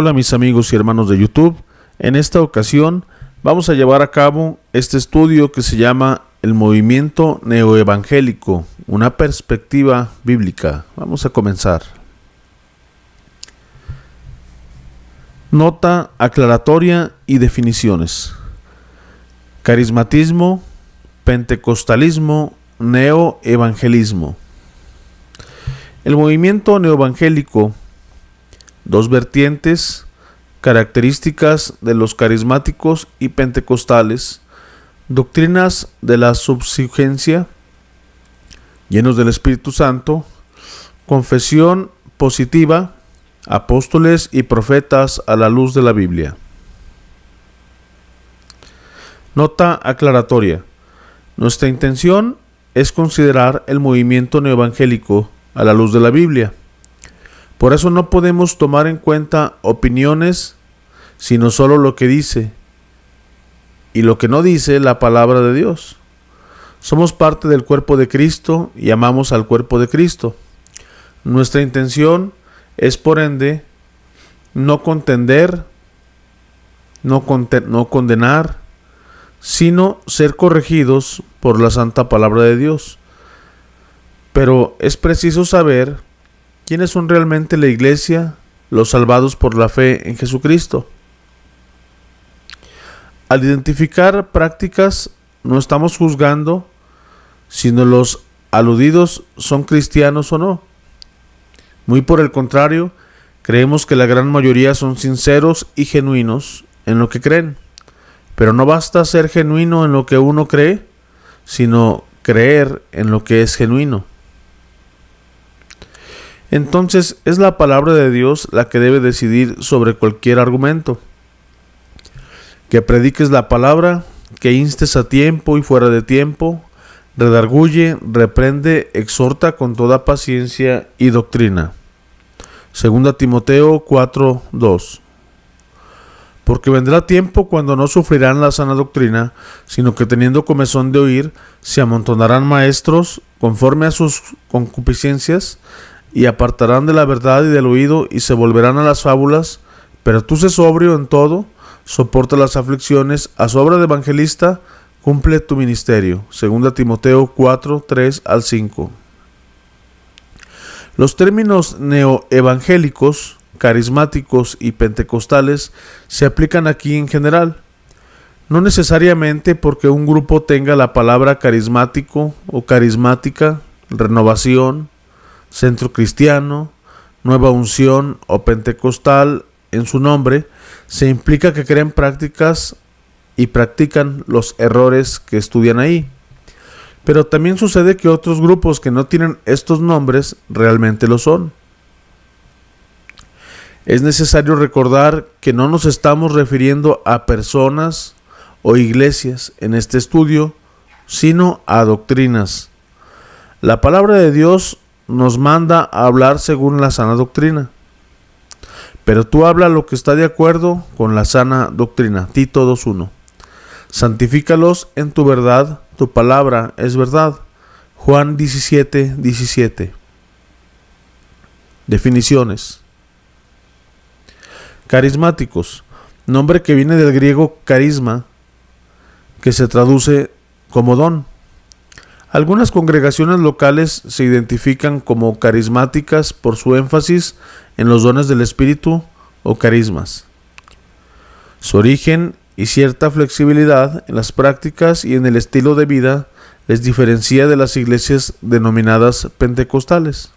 Hola mis amigos y hermanos de YouTube. En esta ocasión vamos a llevar a cabo este estudio que se llama El movimiento neoevangélico, una perspectiva bíblica. Vamos a comenzar. Nota aclaratoria y definiciones. Carismatismo, pentecostalismo, neoevangelismo. El movimiento neoevangélico, dos vertientes, características de los carismáticos y pentecostales, doctrinas de la subsistencia, llenos del Espíritu Santo, confesión positiva, apóstoles y profetas a la luz de la Biblia. Nota aclaratoria. Nuestra intención es considerar el movimiento neoevangélico a la luz de la Biblia. Por eso no podemos tomar en cuenta opiniones, sino solo lo que dice y lo que no dice la palabra de Dios. Somos parte del cuerpo de Cristo y amamos al cuerpo de Cristo. Nuestra intención es, por ende, no contender, no condenar, sino ser corregidos por la santa palabra de Dios. Pero es preciso saber quiénes son realmente la iglesia, los salvados por la fe en Jesucristo. Al identificar prácticas, no estamos juzgando, sino los aludidos son cristianos o no. Muy por el contrario, creemos que la gran mayoría son sinceros y genuinos en lo que creen. Pero no basta ser genuino en lo que uno cree, sino creer en lo que es genuino. Entonces es la palabra de Dios la que debe decidir sobre cualquier argumento. Que prediques la palabra, que instes a tiempo y fuera de tiempo, redarguye, reprende, exhorta con toda paciencia y doctrina. 2 Timoteo 4:2. Porque vendrá tiempo cuando no sufrirán la sana doctrina, sino que teniendo comezón de oír, se amontonarán maestros conforme a sus concupiscencias, y apartarán de la verdad y del oído, y se volverán a las fábulas. Pero tú sé sobrio en todo, soporta las aflicciones, haz obra de evangelista, cumple tu ministerio. 2 Timoteo 4:3-5. Los términos neoevangélicos, carismáticos y pentecostales se aplican aquí en general. No necesariamente porque un grupo tenga la palabra carismático o carismática, renovación, centro cristiano, nueva unción o pentecostal en su nombre, se implica que creen prácticas y practican los errores que estudian ahí. Pero también sucede que otros grupos que no tienen estos nombres realmente lo son. Es necesario recordar que no nos estamos refiriendo a personas o iglesias en este estudio, sino a doctrinas. La palabra de Dios nos manda a hablar según la sana doctrina. Pero tú habla lo que está de acuerdo con la sana doctrina. Tito 2:1. Santifícalos en tu verdad, tu palabra es verdad. Juan 17:17. Definiciones. Carismáticos, nombre que viene del griego carisma, que se traduce como don. Algunas congregaciones locales se identifican como carismáticas por su énfasis en los dones del Espíritu o carismas. Su origen y cierta flexibilidad en las prácticas y en el estilo de vida les diferencia de las iglesias denominadas pentecostales.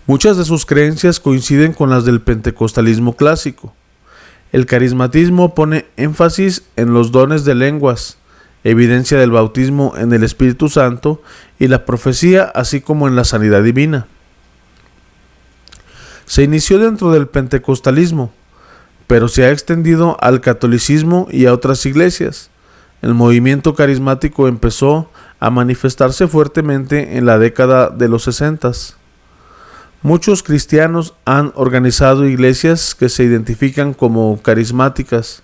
Muchas de sus creencias coinciden con las del pentecostalismo clásico. El carismatismo pone énfasis en los dones de lenguas, evidencia del bautismo en el Espíritu Santo y la profecía, así como en la sanidad divina. Se inició dentro del pentecostalismo, pero se ha extendido al catolicismo y a otras iglesias. El movimiento carismático empezó a manifestarse fuertemente en la década de los 60. Muchos cristianos han organizado iglesias que se identifican como carismáticas.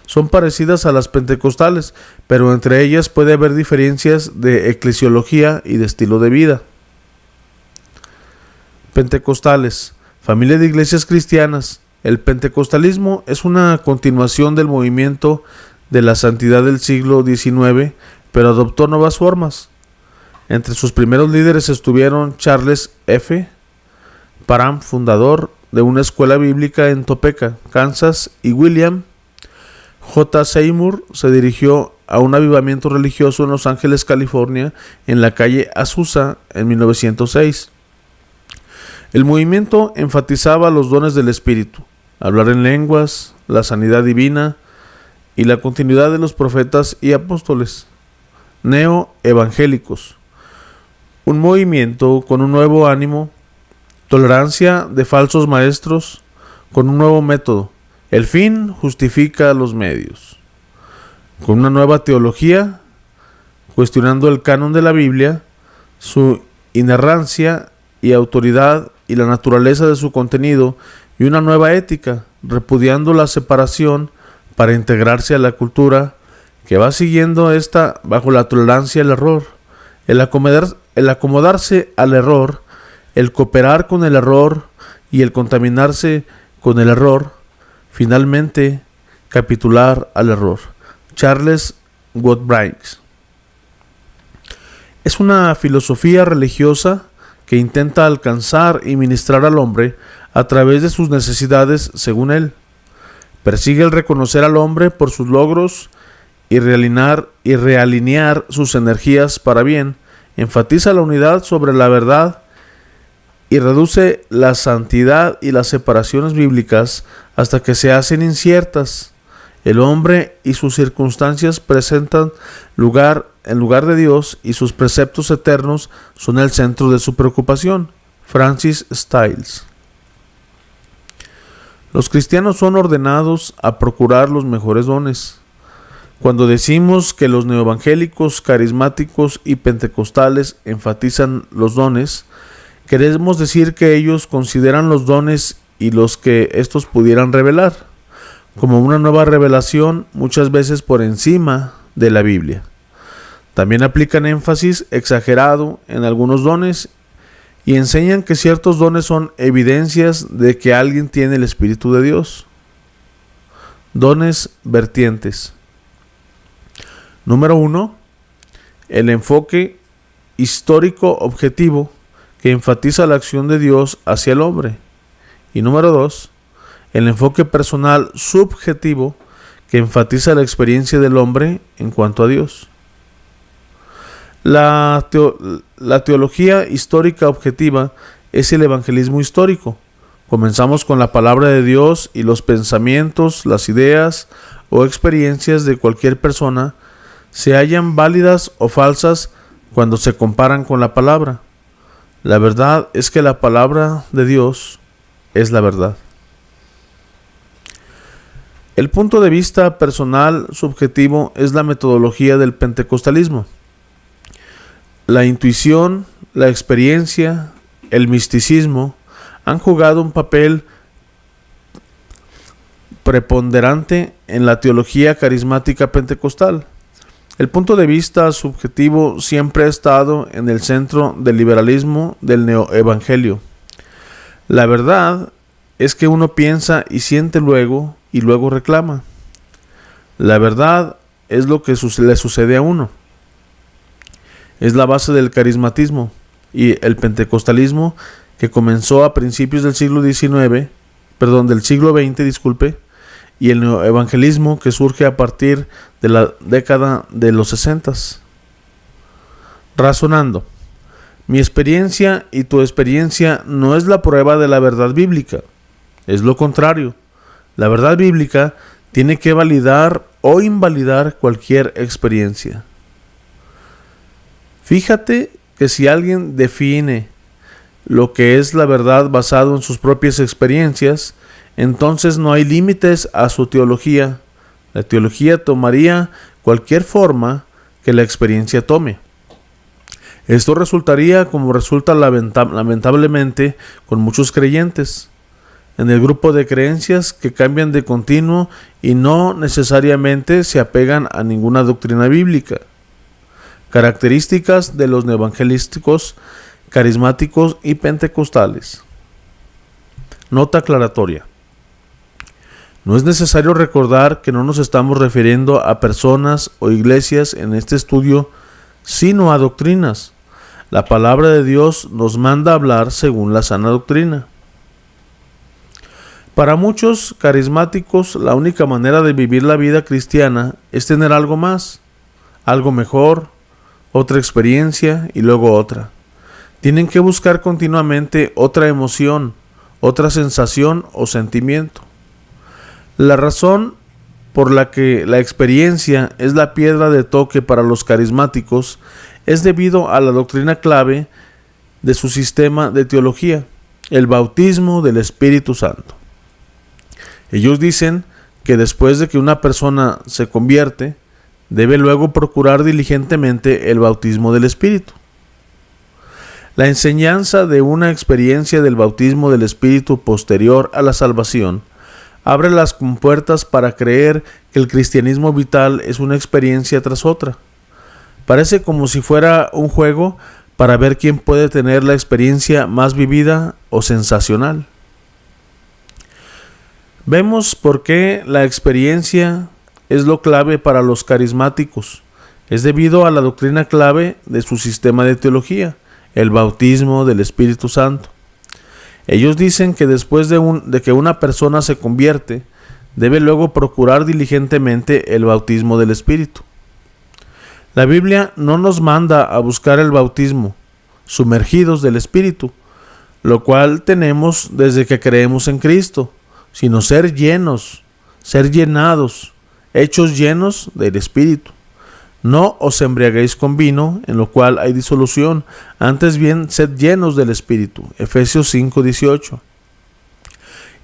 Son parecidas a las pentecostales, pero entre ellas puede haber diferencias de eclesiología y de estilo de vida. Pentecostales, Familia de iglesias cristianas. El pentecostalismo es una continuación del movimiento de la santidad del siglo XIX, pero adoptó nuevas formas. Entre sus primeros líderes estuvieron Charles F. Parham, fundador de una escuela bíblica en Topeka, Kansas, y William J. Seymour se dirigió a un avivamiento religioso en Los Ángeles, California, en la calle Azusa, en 1906. El movimiento enfatizaba los dones del Espíritu, hablar en lenguas, la sanidad divina y la continuidad de los profetas y apóstoles. Neo-evangélicos. Un movimiento con un nuevo ánimo, tolerancia de falsos maestros, con un nuevo método. El fin justifica los medios. Con una nueva teología, cuestionando el canon de la Biblia, su inerrancia y autoridad y la naturaleza de su contenido, y una nueva ética, repudiando la separación para integrarse a la cultura que va siguiendo esta bajo la tolerancia al error, el acomodarse al error, el cooperar con el error y el contaminarse con el error, finalmente capitular al error. Charles Woodbridge. Es una filosofía religiosa que intenta alcanzar y ministrar al hombre a través de sus necesidades según él. Persigue el reconocer al hombre por sus logros y realinear sus energías para bien. Enfatiza la unidad sobre la verdad y reduce la santidad y las separaciones bíblicas hasta que se hacen inciertas. El hombre y sus circunstancias presentan en lugar de Dios, y sus preceptos eternos son el centro de su preocupación. Francis Stiles. Los cristianos son ordenados a procurar los mejores dones. Cuando decimos que los neoevangélicos, carismáticos y pentecostales enfatizan los dones, queremos decir que ellos consideran los dones y los que estos pudieran revelar como una nueva revelación, muchas veces por encima de la Biblia. También aplican énfasis exagerado en algunos dones y enseñan que ciertos dones son evidencias de que alguien tiene el Espíritu de Dios. Dones vertientes. Número 1. El enfoque histórico objetivo que enfatiza la acción de Dios hacia el hombre. Y número 2. El enfoque personal subjetivo que enfatiza la experiencia del hombre en cuanto a Dios. La teología histórica objetiva es el evangelismo histórico. Comenzamos con la palabra de Dios y los pensamientos, las ideas o experiencias de cualquier persona se hallan válidas o falsas cuando se comparan con la palabra. La verdad es que la palabra de Dios es la verdad. El punto de vista personal subjetivo es la metodología del pentecostalismo. La intuición, la experiencia, el misticismo han jugado un papel preponderante en la teología carismática pentecostal. El punto de vista subjetivo siempre ha estado en el centro del liberalismo del neoevangelio. La verdad es que uno piensa y siente luego y luego reclama. La verdad es lo que le sucede a uno. Es la base del carismatismo y el pentecostalismo, que comenzó a principios del siglo XIX, del siglo XX, y el neoevangelismo, que surge a partir de la década de los 60. Razonando. Mi experiencia y tu experiencia no es la prueba de la verdad bíblica. Es lo contrario. La verdad bíblica tiene que validar o invalidar cualquier experiencia. Fíjate que si alguien define lo que es la verdad basado en sus propias experiencias, entonces no hay límites a su teología. La teología tomaría cualquier forma que la experiencia tome. Esto resultaría como resulta lamentablemente con muchos creyentes en el grupo de creencias que cambian de continuo y no necesariamente se apegan a ninguna doctrina bíblica. Características de los neoevangelísticos, carismáticos y pentecostales. Nota aclaratoria. No es necesario recordar que no nos estamos refiriendo a personas o iglesias en este estudio, sino a doctrinas. La palabra de Dios nos manda hablar según la sana doctrina. Para muchos carismáticos, la única manera de vivir la vida cristiana es tener algo más, algo mejor, otra experiencia y luego otra. Tienen que buscar continuamente otra emoción, otra sensación o sentimiento. La razón por la que la experiencia es la piedra de toque para los carismáticos es debido a la doctrina clave de su sistema de teología, el bautismo del Espíritu Santo. Ellos dicen que después de que una persona se convierte, debe luego procurar diligentemente el bautismo del Espíritu. La enseñanza de una experiencia del bautismo del Espíritu posterior a la salvación abre las compuertas para creer que el cristianismo vital es una experiencia tras otra. Parece como si fuera un juego para ver quién puede tener la experiencia más vivida o sensacional. Vemos por qué la experiencia es lo clave para los carismáticos. Es debido a la doctrina clave de su sistema de teología, el bautismo del Espíritu Santo. Ellos dicen que después de que una persona se convierte, debe luego procurar diligentemente el bautismo del Espíritu. La Biblia no nos manda a buscar el bautismo, sumergidos del Espíritu, lo cual tenemos desde que creemos en Cristo, sino ser llenos, ser llenados, hechos llenos del Espíritu. No os embriaguéis con vino, en lo cual hay disolución, antes bien sed llenos del Espíritu. Efesios 5:18.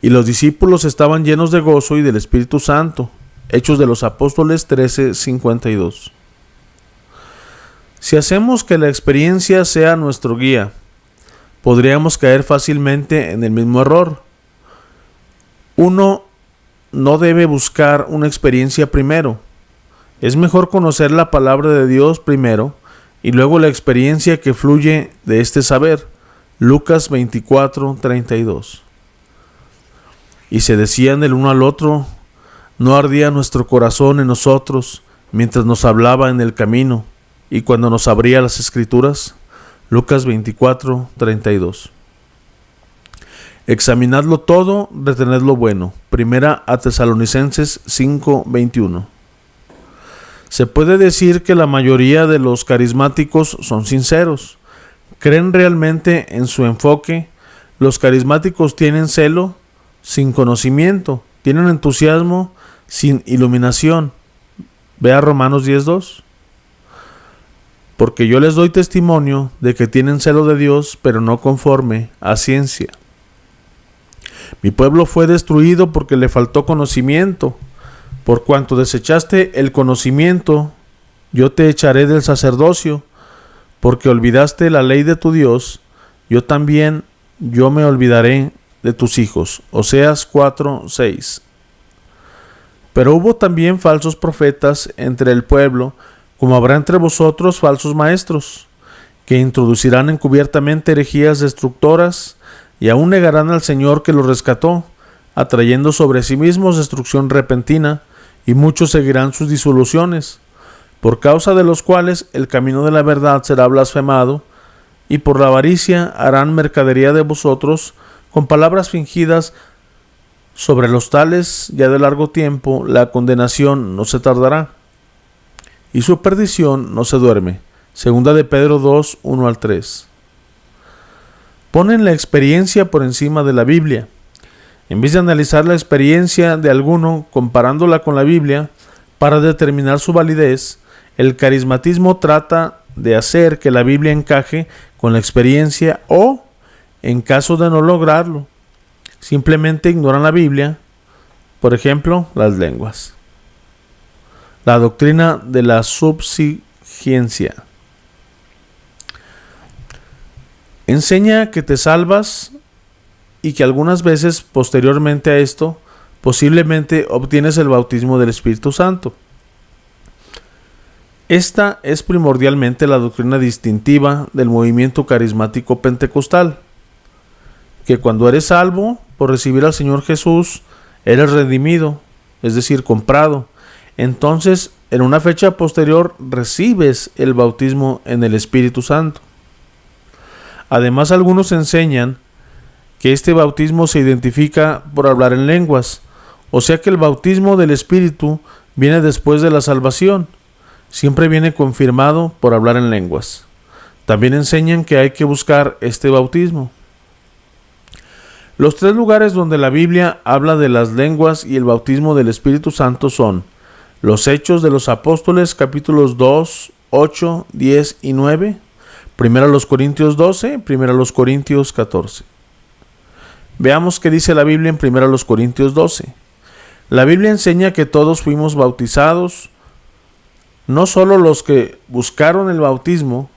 Y los discípulos estaban llenos de gozo y del Espíritu Santo. Hechos de los Apóstoles 13:52. Si hacemos que la experiencia sea nuestro guía, podríamos caer fácilmente en el mismo error. Uno no debe buscar una experiencia primero. Es mejor conocer la palabra de Dios primero y luego la experiencia que fluye de este saber. Lucas 24:32. Y se decían el uno al otro, ¿no ardía nuestro corazón en nosotros mientras nos hablaba en el camino y cuando nos abría las Escrituras? Lucas 24:32. Examinadlo todo, retened lo bueno. Primera a Tesalonicenses 5:21. Se puede decir que la mayoría de los carismáticos son sinceros. ¿Creen realmente en su enfoque? Los carismáticos tienen celo sin conocimiento, tienen entusiasmo sin iluminación. Vea Romanos 10:2. Porque yo les doy testimonio de que tienen celo de Dios, pero no conforme a ciencia. Mi pueblo fue destruido porque le faltó conocimiento. Por cuanto desechaste el conocimiento, yo te echaré del sacerdocio, porque olvidaste la ley de tu Dios, yo me olvidaré de tus hijos. Oseas 4:6. Pero hubo también falsos profetas entre el pueblo, como habrá entre vosotros falsos maestros, que introducirán encubiertamente herejías destructoras, y aún negarán al Señor que los rescató, atrayendo sobre sí mismos destrucción repentina, y muchos seguirán sus disoluciones, por causa de los cuales el camino de la verdad será blasfemado, y por la avaricia harán mercadería de vosotros con palabras fingidas. Sobre los tales, ya de largo tiempo, la condenación no se tardará, y su perdición no se duerme. Segunda de Pedro 2:1-3. Ponen la experiencia por encima de la Biblia. En vez de analizar la experiencia de alguno comparándola con la Biblia para determinar su validez, el carismatismo trata de hacer que la Biblia encaje con la experiencia o, en caso de no lograrlo, simplemente ignoran la Biblia. Por ejemplo, las lenguas. La doctrina de la subsigencia. Enseña que te salvas y que algunas veces posteriormente a esto posiblemente obtienes el bautismo del Espíritu Santo. Esta es primordialmente la doctrina distintiva del movimiento carismático pentecostal, que cuando eres salvo por recibir al Señor Jesús, eres redimido, es decir, comprado. Entonces, en una fecha posterior, recibes el bautismo en el Espíritu Santo. Además, algunos enseñan que este bautismo se identifica por hablar en lenguas, o sea que el bautismo del Espíritu viene después de la salvación. Siempre viene confirmado por hablar en lenguas. También enseñan que hay que buscar este bautismo. Los 3 lugares donde la Biblia habla de las lenguas y el bautismo del Espíritu Santo son los Hechos de los Apóstoles, capítulos 2, 8, 10 y 9, 1 Corintios 12, 1 Corintios 14. Veamos qué dice la Biblia en 1 Corintios 12. La Biblia enseña que todos fuimos bautizados, no solo los que buscaron el bautismo.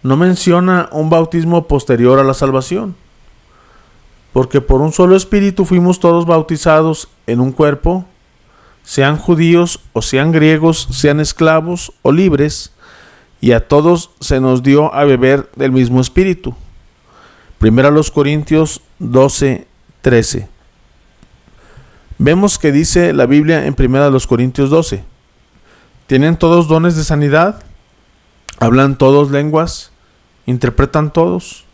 No menciona un bautismo posterior a la salvación, porque por un solo Espíritu fuimos todos bautizados en un cuerpo, sean judíos o sean griegos, sean esclavos o libres, y a todos se nos dio a beber del mismo Espíritu. 1 Corintios 12, 13. Vemos que dice la Biblia en 1 Corintios 12. ¿Tienen todos dones de sanidad? ¿Hablan todos lenguas? ¿Interpretan todos?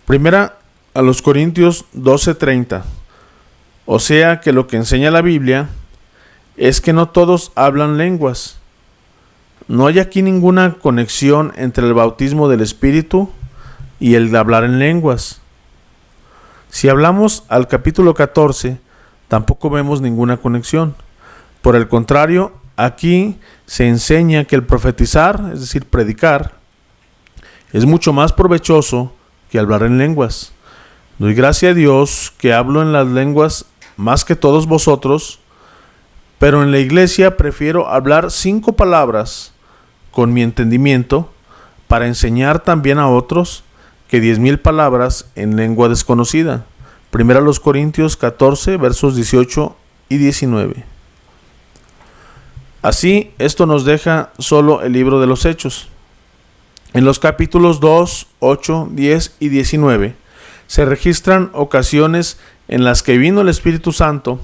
1 Corintios 12:30. O sea que lo que enseña la Biblia es que no todos hablan lenguas. No hay aquí ninguna conexión entre el bautismo del Espíritu y el de hablar en lenguas. Si hablamos al capítulo 14, tampoco vemos ninguna conexión. Por el contrario, aquí se enseña que el profetizar, es decir, predicar, es mucho más provechoso que hablar en lenguas. Doy gracias a Dios que hablo en las lenguas más que todos vosotros, pero en la iglesia prefiero hablar 5 palabras con mi entendimiento para enseñar también a otros que 10,000 palabras en lengua desconocida. 1 Corintios 14, versos 18 y 19. Así, esto nos deja solo el libro de los Hechos. En los capítulos 2, 8, 10 y 19 se registran ocasiones en las que vino el Espíritu Santo.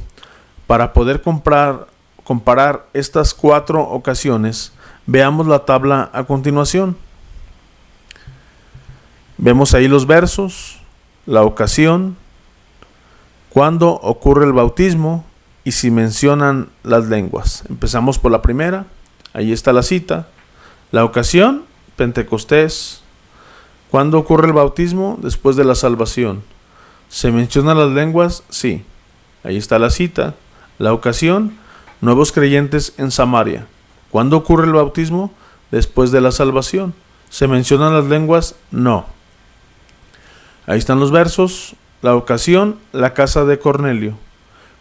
Para poder comparar estas 4 ocasiones, veamos la tabla a continuación. Vemos ahí los versos, la ocasión, cuándo ocurre el bautismo y si mencionan las lenguas. Empezamos por la primera, ahí está la cita. La ocasión, Pentecostés. ¿Cuándo ocurre el bautismo? Después de la salvación. ¿Se mencionan las lenguas? Sí. Ahí está la cita. La ocasión, nuevos creyentes en Samaria. ¿Cuándo ocurre el bautismo? Después de la salvación. ¿Se mencionan las lenguas? No. Ahí están los versos. La ocasión, la casa de Cornelio.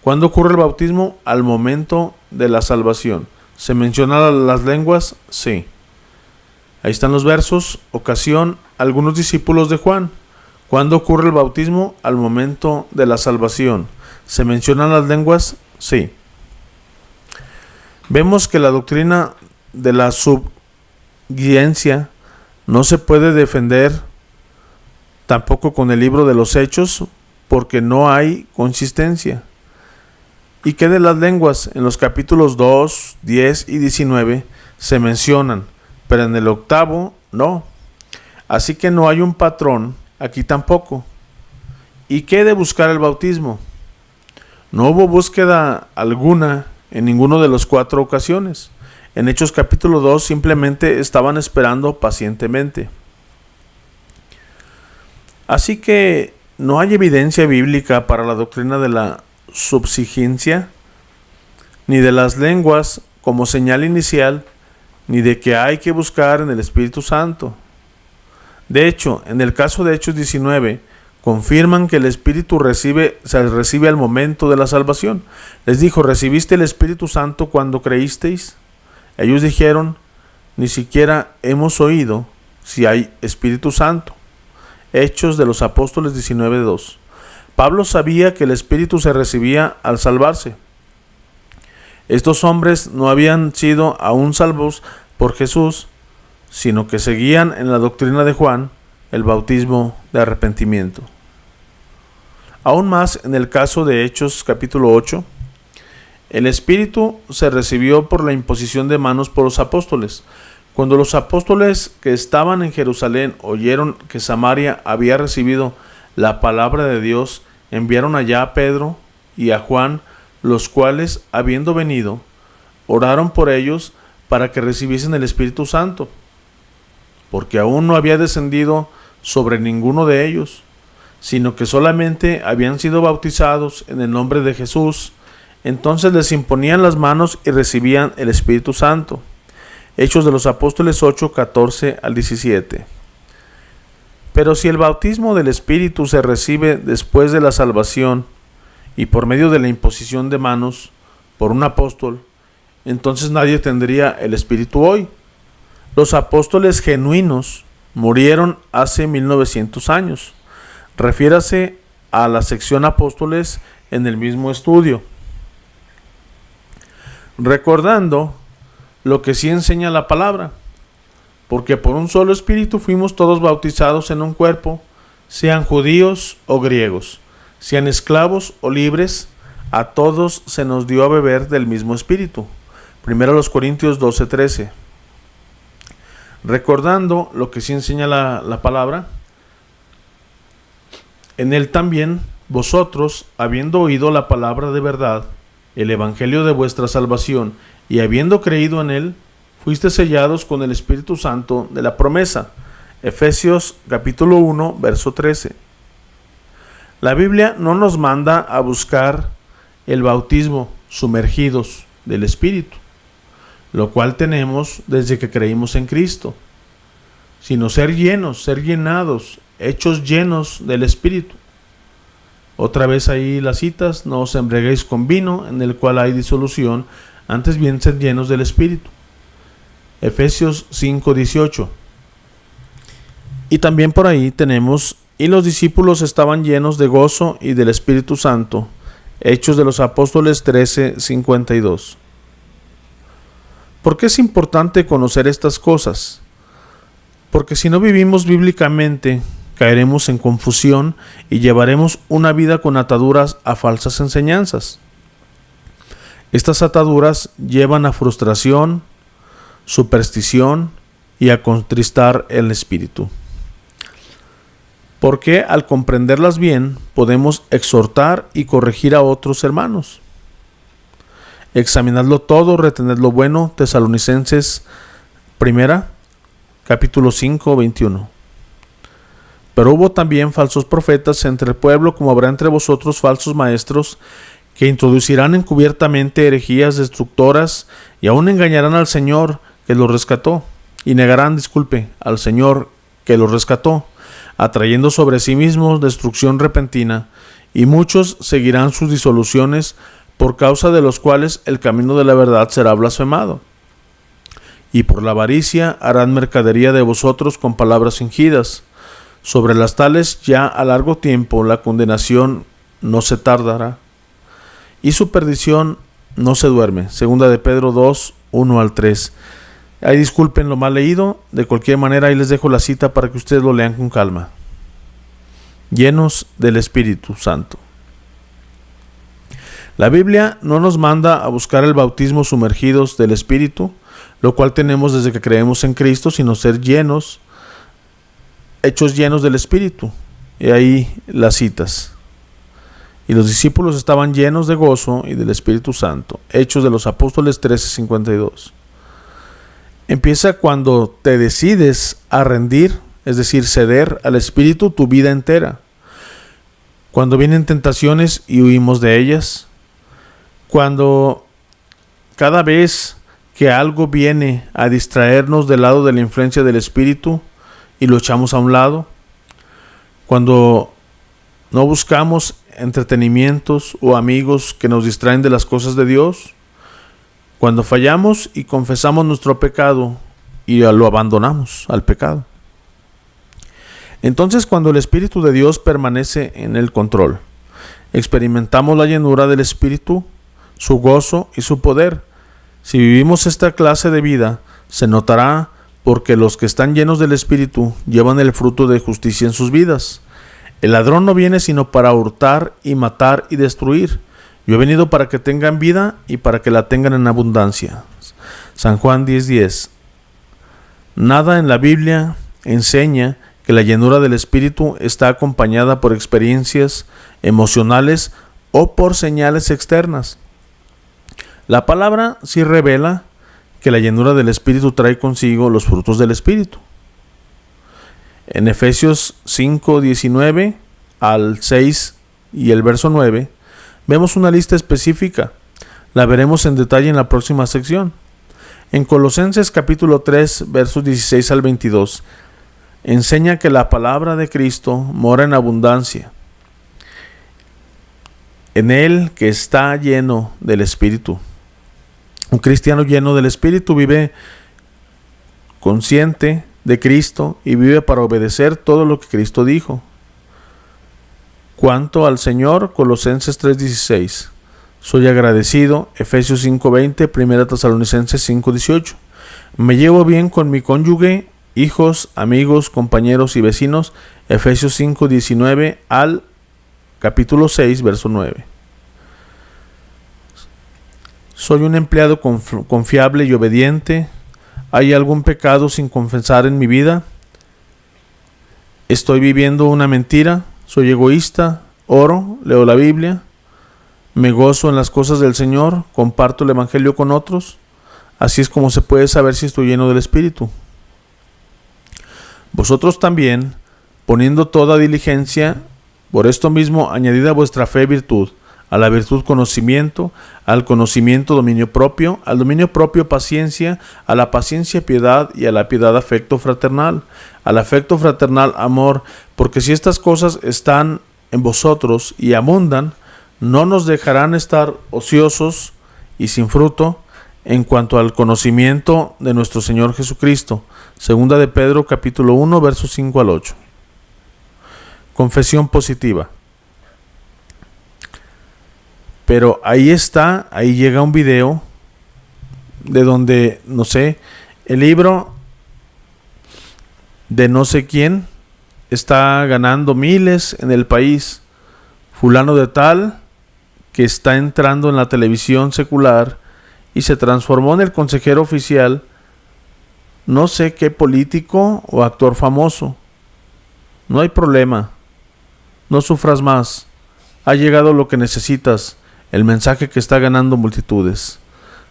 ¿Cuándo ocurre el bautismo? Al momento de la salvación. ¿Se mencionan las lenguas? Sí. Ahí están los versos. Ocasión, algunos discípulos de Juan. ¿Cuándo ocurre el bautismo? Al momento de la salvación. ¿Se mencionan las lenguas? Sí. Vemos que la doctrina de la subguiencia no se puede defender tampoco con el libro de los Hechos, porque no hay consistencia. ¿Y qué de las lenguas? En los capítulos 2, 10 y 19 se mencionan, pero en el 8 no. Así que no hay un patrón aquí tampoco. ¿Y qué de buscar el bautismo? No hubo búsqueda alguna en ninguno de las 4 ocasiones. En Hechos capítulo 2 simplemente estaban esperando pacientemente. Así que no hay evidencia bíblica para la doctrina de la subsistencia, ni de las lenguas como señal inicial, ni de que hay que buscar en el Espíritu Santo. De hecho, en el caso de Hechos 19, confirman que el Espíritu se recibe al momento de la salvación. Les dijo, ¿recibiste el Espíritu Santo cuando creísteis? Ellos dijeron, ni siquiera hemos oído si hay Espíritu Santo. Hechos de los Apóstoles 19:2. Pablo sabía que el Espíritu se recibía al salvarse. Estos hombres no habían sido aún salvos por Jesús, sino que seguían en la doctrina de Juan el bautismo de arrepentimiento. Aún más en el caso de Hechos capítulo 8, el Espíritu se recibió por la imposición de manos por los apóstoles. Cuando los apóstoles que estaban en Jerusalén oyeron que Samaria había recibido la palabra de Dios, enviaron allá a Pedro y a Juan, los cuales, habiendo venido, oraron por ellos para que recibiesen el Espíritu Santo, porque aún no había descendido sobre ninguno de ellos, sino que solamente habían sido bautizados en el nombre de Jesús. Entonces les imponían las manos y recibían el Espíritu Santo. Hechos de los Apóstoles 8, 14 al 17. Pero si el bautismo del Espíritu se recibe después de la salvación y por medio de la imposición de manos por un apóstol, entonces nadie tendría el Espíritu hoy. Los apóstoles genuinos murieron hace 1900 años. Refiérase a la sección Apóstoles en el mismo estudio. Recordando lo que sí enseña la palabra, porque por un solo Espíritu fuimos todos bautizados en un cuerpo, sean judíos o griegos, sean esclavos o libres, a todos se nos dio a beber del mismo Espíritu. 1 Corintios 12:13. Recordando lo que sí enseña la palabra, en él también vosotros, habiendo oído la palabra de verdad, el evangelio de vuestra salvación, y habiendo creído en él, fuiste sellados con el Espíritu Santo de la promesa. Efesios capítulo 1, verso 13. La Biblia no nos manda a buscar el bautismo sumergidos del Espíritu, lo cual tenemos desde que creímos en Cristo, sino ser llenos, ser llenados, hechos llenos del Espíritu. Otra vez ahí las citas: no os embriaguéis con vino, en el cual hay disolución, antes bien sed llenos del Espíritu. Efesios 5:18. Y también por ahí tenemos: y los discípulos estaban llenos de gozo y del Espíritu Santo. Hechos de los Apóstoles 13:52. ¿Por qué es importante conocer estas cosas? Porque si no vivimos bíblicamente, caeremos en confusión y llevaremos una vida con ataduras a falsas enseñanzas. Estas ataduras llevan a frustración, superstición y a contristar el espíritu. Porque al comprenderlas bien, podemos exhortar y corregir a otros hermanos. Examinadlo todo, retened lo bueno. Tesalonicenses 1, capítulo 5, 21. Pero hubo también falsos profetas entre el pueblo, como habrá entre vosotros falsos maestros, que introducirán encubiertamente herejías destructoras, y aún engañarán al Señor que los rescató, y negarán, al Señor que los rescató, atrayendo sobre sí mismos destrucción repentina, y muchos seguirán sus disoluciones, por causa de los cuales el camino de la verdad será blasfemado. Y por la avaricia harán mercadería de vosotros con palabras fingidas. Sobre las tales ya a largo tiempo la condenación no se tardará, y su perdición no se duerme. Segunda de Pedro 2, 1 al 3. Ahí disculpen lo mal leído, de cualquier manera ahí les dejo la cita para que ustedes lo lean con calma. Llenos del Espíritu Santo. La Biblia no nos manda a buscar el bautismo sumergidos del Espíritu, lo cual tenemos desde que creemos en Cristo, sino ser llenos, hechos llenos del Espíritu. Y ahí las citas. Y los discípulos estaban llenos de gozo y del Espíritu Santo. Hechos de los Apóstoles 13:52. Empieza cuando te decides a rendir, es decir, ceder al Espíritu tu vida entera. Cuando vienen tentaciones y huimos de ellas. Cuando cada vez que algo viene a distraernos del lado de la influencia del Espíritu y lo echamos a un lado. Cuando no buscamos entretenimientos o amigos que nos distraen de las cosas de Dios. Cuando fallamos y confesamos nuestro pecado y lo abandonamos al pecado. Entonces, cuando el Espíritu de Dios permanece en el control, experimentamos la llenura del Espíritu, su gozo y su poder. Si vivimos esta clase de vida, se notará porque los que están llenos del Espíritu llevan el fruto de justicia en sus vidas. El ladrón no viene sino para hurtar y matar y destruir. Yo he venido para que tengan vida y para que la tengan en abundancia. San Juan 10:10. Nada en la Biblia enseña que la llenura del Espíritu está acompañada por experiencias emocionales o por señales externas. La palabra sí revela que la llenura del Espíritu trae consigo los frutos del Espíritu. En Efesios 5:19 al 6 y el verso 9, vemos una lista específica. La veremos en detalle en la próxima sección. En Colosenses capítulo 3, versos 16 al 22, enseña que la palabra de Cristo mora en abundancia en él, que está lleno del Espíritu. Un cristiano lleno del Espíritu vive consciente de Cristo y vive para obedecer todo lo que Cristo dijo. Cuanto al Señor, Colosenses 3:16. Soy agradecido, Efesios 5:20, 1 Tesalonicenses 5:18. Me llevo bien con mi cónyuge, hijos, amigos, compañeros y vecinos, Efesios 5:19 al capítulo 6, verso 9. Soy un empleado confiable y obediente. ¿Hay algún pecado sin confesar en mi vida? ¿Estoy viviendo una mentira? ¿Soy egoísta? ¿Oro? ¿Leo la Biblia? ¿Me gozo en las cosas del Señor? ¿Comparto el Evangelio con otros? Así es como se puede saber si estoy lleno del Espíritu. Vosotros también, poniendo toda diligencia, por esto mismo añadid a vuestra fe virtud, a la virtud conocimiento, al conocimiento dominio propio, al dominio propio paciencia, a la paciencia piedad y a la piedad afecto fraternal, al afecto fraternal amor, porque si estas cosas están en vosotros y abundan, no nos dejarán estar ociosos y sin fruto en cuanto al conocimiento de nuestro Señor Jesucristo. Segunda de Pedro capítulo 1 versos 5 al 8. Confesión positiva. Pero ahí llega un video de donde, no sé, el libro de no sé quién está ganando miles en el país. Fulano de tal que está entrando en la televisión secular y se transformó en el consejero oficial, no sé qué político o actor famoso. No hay problema. No sufras más. Ha llegado lo que necesitas. El mensaje que está ganando multitudes.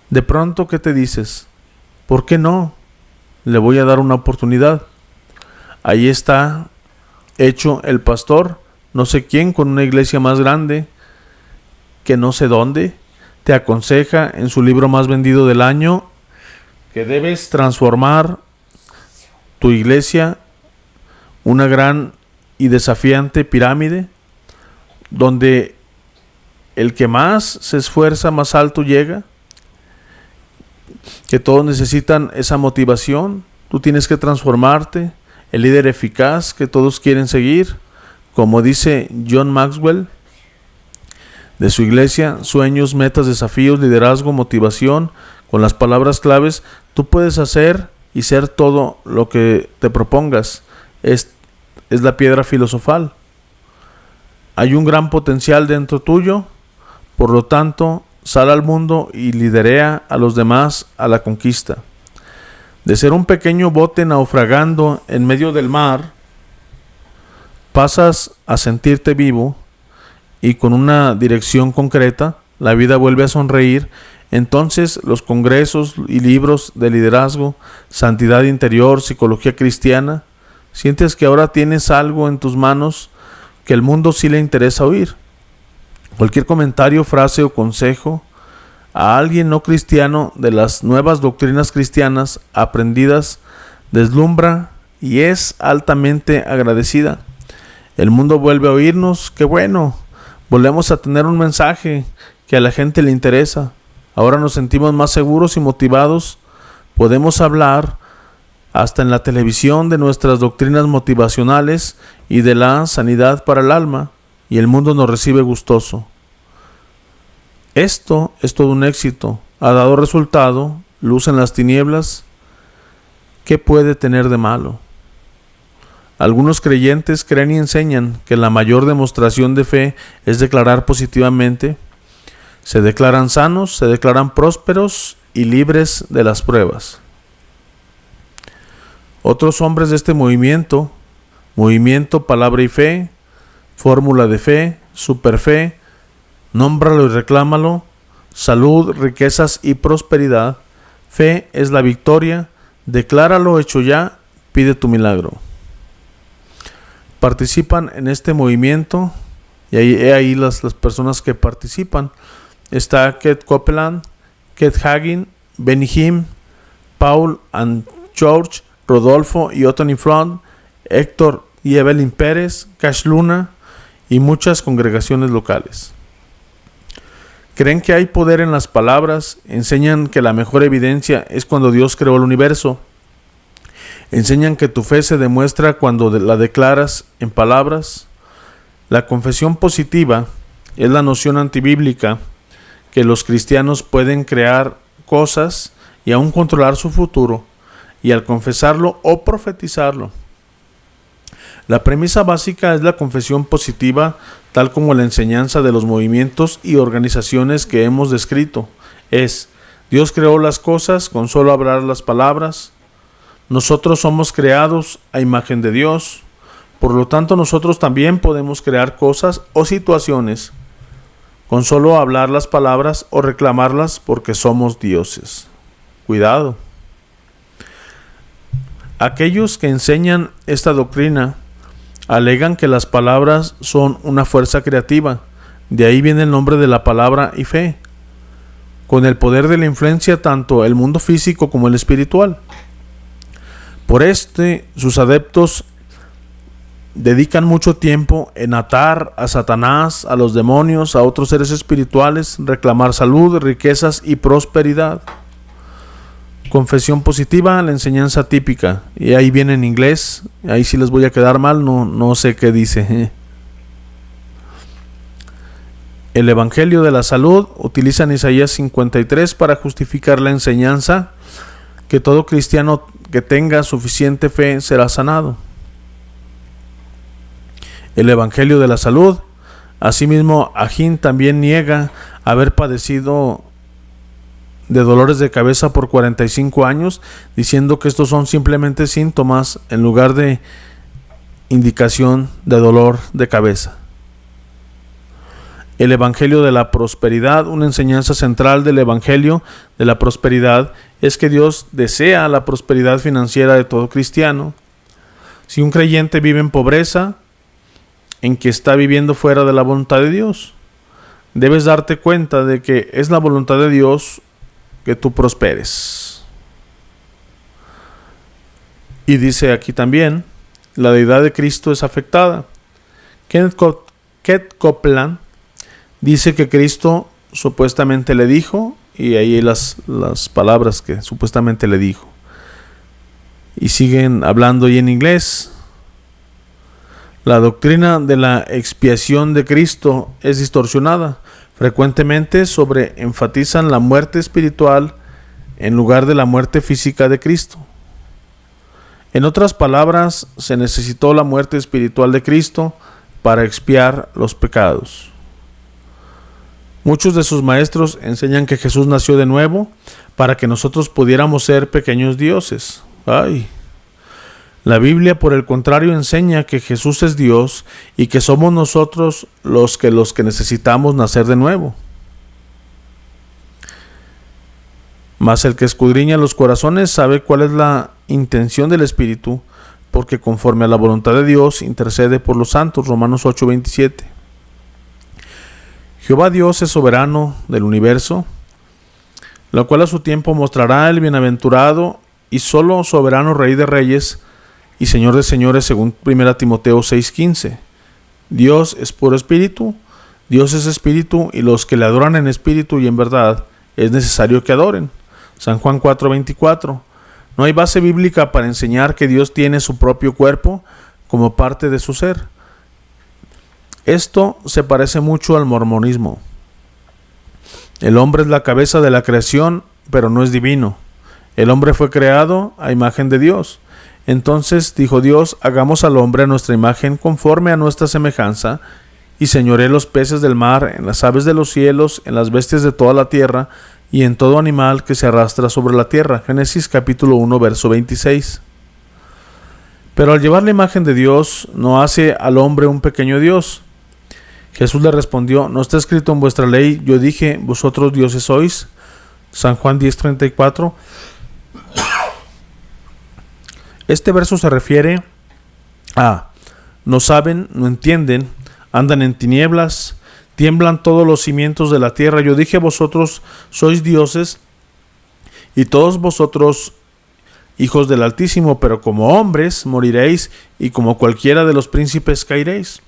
De pronto, ¿qué te dices? ¿Por qué no? Le voy a dar una oportunidad. Ahí está hecho el pastor, no sé quién, con una iglesia más grande, que no sé dónde, te aconseja en su libro más vendido del año que debes transformar tu iglesia, una gran y desafiante pirámide, donde el que más se esfuerza, más alto llega, que todos necesitan esa motivación. Tú tienes que transformarte, el líder eficaz que todos quieren seguir, como dice John Maxwell, de su iglesia, sueños, metas, desafíos, liderazgo, motivación, con las palabras claves, tú puedes hacer y ser todo lo que te propongas. Es la piedra filosofal. Hay un gran potencial dentro tuyo. Por lo tanto, sal al mundo y liderea a los demás a la conquista. De ser un pequeño bote naufragando en medio del mar, pasas a sentirte vivo y con una dirección concreta, la vida vuelve a sonreír. Entonces los congresos y libros de liderazgo, santidad interior, psicología cristiana, sientes que ahora tienes algo en tus manos que el mundo sí le interesa oír. Cualquier comentario, frase o consejo a alguien no cristiano de las nuevas doctrinas cristianas aprendidas deslumbra y es altamente agradecida. El mundo vuelve a oírnos, qué bueno, volvemos a tener un mensaje que a la gente le interesa. Ahora nos sentimos más seguros y motivados, podemos hablar hasta en la televisión de nuestras doctrinas motivacionales y de la sanidad para el alma, y el mundo nos recibe gustoso. Esto es todo un éxito, ha dado resultado, luz en las tinieblas. ¿Qué puede tener de malo? Algunos creyentes creen y enseñan que la mayor demostración de fe es declarar positivamente. Se declaran sanos, se declaran prósperos y libres de las pruebas. Otros hombres de este movimiento, palabra y fe, fórmula de fe, superfe, nómbralo y reclámalo, salud, riquezas y prosperidad, fe es la victoria, decláralo hecho ya, pide tu milagro. Participan en este movimiento, y ahí las personas que participan. Está Kenneth Copeland, Kenneth Hagin, Benny Hinn, Paul and George, Rodolfo y Anthony Front, Héctor y Evelyn Pérez, Cash Luna y muchas congregaciones locales. Creen que hay poder en las palabras, enseñan que la mejor evidencia es cuando Dios creó el universo. Enseñan que tu fe se demuestra cuando la declaras en palabras. La confesión positiva es la noción antibíblica que los cristianos pueden crear cosas y aún controlar su futuro, y al confesarlo o profetizarlo. La premisa básica es la confesión positiva, tal como la enseñanza de los movimientos y organizaciones que hemos descrito. Es: Dios creó las cosas con solo hablar las palabras. Nosotros somos creados a imagen de Dios. Por lo tanto, nosotros también podemos crear cosas o situaciones con solo hablar las palabras o reclamarlas, porque somos dioses. Cuidado. Aquellos que enseñan esta doctrina alegan que las palabras son una fuerza creativa. De ahí viene el nombre de la palabra y fe, con el poder de la influencia tanto el mundo físico como el espiritual. Por sus adeptos dedican mucho tiempo en atar a Satanás, a los demonios, a otros seres espirituales, reclamar salud, riquezas y prosperidad. Confesión positiva, la enseñanza típica. Y ahí viene en inglés. Ahí sí les voy a quedar mal, no sé qué dice. El Evangelio de la Salud utiliza en Isaías 53 para justificar la enseñanza que todo cristiano que tenga suficiente fe será sanado. El Evangelio de la Salud. Asimismo, Hagin también niega haber padecido de dolores de cabeza por 45 años, diciendo que estos son simplemente síntomas en lugar de indicación de dolor de cabeza. El Evangelio de la Prosperidad. Una enseñanza central del Evangelio de la Prosperidad es que Dios desea la prosperidad financiera de todo cristiano. Si un creyente vive en pobreza, en que está viviendo fuera de la voluntad de Dios, debes darte cuenta de que es la voluntad de Dios que tú prosperes. Y dice aquí también, la deidad de Cristo es afectada. Kenneth Copeland dice que Cristo supuestamente le dijo, y ahí las palabras que supuestamente le dijo. Y siguen hablando ahí en inglés. La doctrina de la expiación de Cristo es distorsionada. Frecuentemente enfatizan la muerte espiritual en lugar de la muerte física de Cristo. En otras palabras, se necesitó la muerte espiritual de Cristo para expiar los pecados. Muchos de sus maestros enseñan que Jesús nació de nuevo para que nosotros pudiéramos ser pequeños dioses. La Biblia, por el contrario, enseña que Jesús es Dios y que somos nosotros los que necesitamos nacer de nuevo. Mas el que escudriña los corazones sabe cuál es la intención del Espíritu, porque conforme a la voluntad de Dios intercede por los santos. Romanos 8:27. Jehová Dios es soberano del universo, lo cual a su tiempo mostrará el bienaventurado y solo soberano Rey de Reyes y Señor de señores, según 1 Timoteo 6:15. Dios es puro espíritu, Dios es espíritu, y los que le adoran en espíritu y en verdad es necesario que adoren. San Juan 4:24. No hay base bíblica para enseñar que Dios tiene su propio cuerpo como parte de su ser. Esto se parece mucho al mormonismo. El hombre es la cabeza de la creación, pero no es divino. El hombre fue creado a imagen de Dios. Entonces dijo Dios: hagamos al hombre a nuestra imagen, conforme a nuestra semejanza, y señoree los peces del mar, en las aves de los cielos, en las bestias de toda la tierra, y en todo animal que se arrastra sobre la tierra. Génesis capítulo 1, verso 26. Pero al llevar la imagen de Dios, no hace al hombre un pequeño Dios. Jesús le respondió: ¿no está escrito en vuestra ley, yo dije, vosotros dioses sois? San Juan 10:34. Este verso se refiere a: no saben, no entienden, andan en tinieblas, tiemblan todos los cimientos de la tierra. Yo dije, vosotros sois dioses, y todos vosotros hijos del Altísimo, pero como hombres moriréis, y como cualquiera de los príncipes caeréis.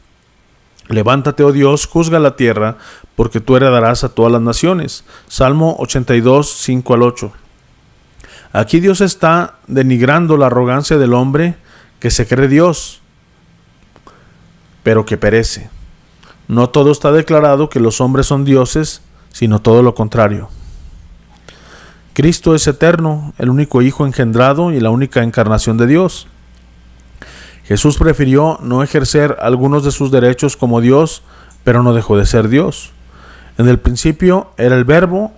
Levántate, oh Dios, juzga la tierra, porque tú heredarás a todas las naciones. Salmo 82, 5 al 8. Aquí Dios está denigrando la arrogancia del hombre que se cree Dios, pero que perece. No todo está declarado que los hombres son dioses, sino todo lo contrario. Cristo es eterno, el único Hijo engendrado y la única encarnación de Dios. Jesús prefirió no ejercer algunos de sus derechos como Dios, pero no dejó de ser Dios. En el principio era el Verbo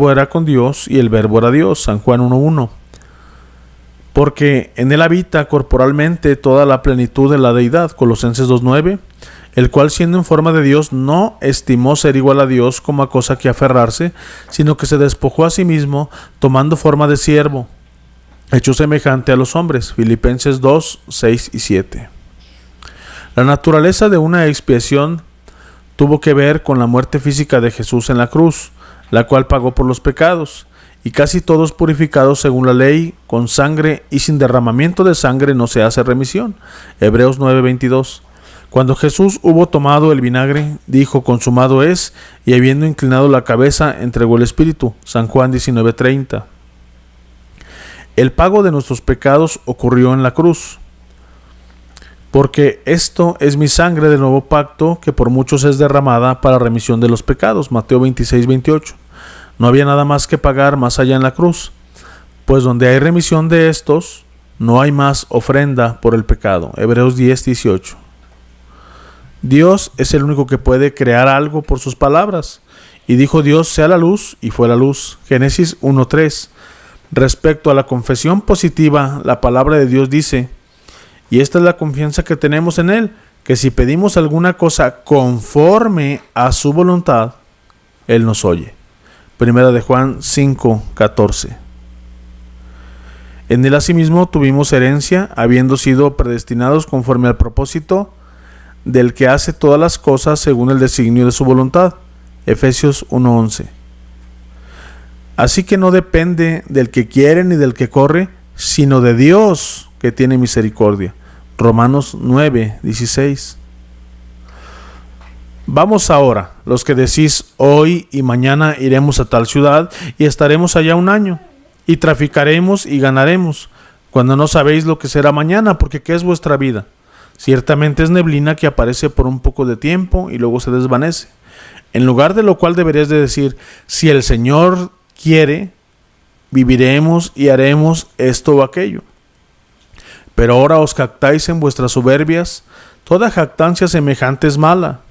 era con Dios y el Verbo era Dios. San Juan 1:1. Porque en él habita corporalmente toda la plenitud de la deidad. Colosenses 2:9. El cual, siendo en forma de Dios, no estimó ser igual a Dios como a cosa que aferrarse, sino que se despojó a sí mismo, tomando forma de siervo, hecho semejante a los hombres. Filipenses 2, 6 y 7. La naturaleza de una expiación tuvo que ver con la muerte física de Jesús en la cruz, la cual pagó por los pecados, y casi todos purificados según la ley, con sangre, y sin derramamiento de sangre no se hace remisión. Hebreos 9:22. Cuando Jesús hubo tomado el vinagre, dijo: consumado es, y habiendo inclinado la cabeza, entregó el Espíritu. San Juan 19:30. El pago de nuestros pecados ocurrió en la cruz. Porque esto es mi sangre del nuevo pacto, que por muchos es derramada para remisión de los pecados. Mateo 26:28. No había nada más que pagar más allá en la cruz, pues donde hay remisión de estos, no hay más ofrenda por el pecado. Hebreos 10:18. Dios es el único que puede crear algo por sus palabras. Y dijo Dios: sea la luz, y fue la luz. Génesis 1:3. Respecto a la confesión positiva, la palabra de Dios dice: y esta es la confianza que tenemos en Él, que si pedimos alguna cosa conforme a su voluntad, Él nos oye. Primera de Juan 5:14. En Él asimismo tuvimos herencia, habiendo sido predestinados conforme al propósito del que hace todas las cosas según el designio de su voluntad. Efesios 1:11. Así que no depende del que quiere ni del que corre, sino de Dios, que tiene misericordia. Romanos 9:16. Vamos ahora, los que decís: hoy y mañana iremos a tal ciudad y estaremos allá un año, y traficaremos y ganaremos, cuando no sabéis lo que será mañana, porque ¿qué es vuestra vida? Ciertamente es neblina que aparece por un poco de tiempo y luego se desvanece. En lugar de lo cual deberías de decir: si el Señor quiere, viviremos y haremos esto o aquello. Pero ahora os jactáis en vuestras soberbias. Toda jactancia semejante es mala,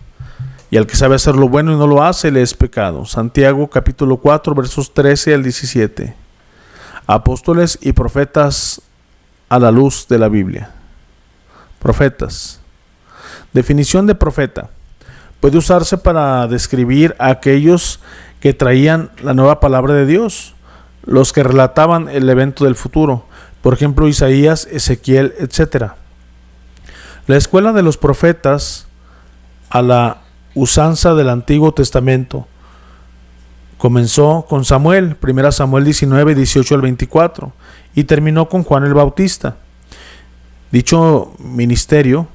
y al que sabe hacer lo bueno y no lo hace, le es pecado. Santiago capítulo 4 versos 13 al 17. Apóstoles y profetas a la luz de la Biblia. Profetas. Definición de profeta. Puede usarse para describir a aquellos que traían la nueva palabra de Dios, los que relataban el evento del futuro, por ejemplo Isaías, Ezequiel, etc. La escuela de los profetas a la usanza del Antiguo Testamento comenzó con Samuel, 1 Samuel 19, 18 al 24, y terminó con Juan el Bautista. Dicho ministerio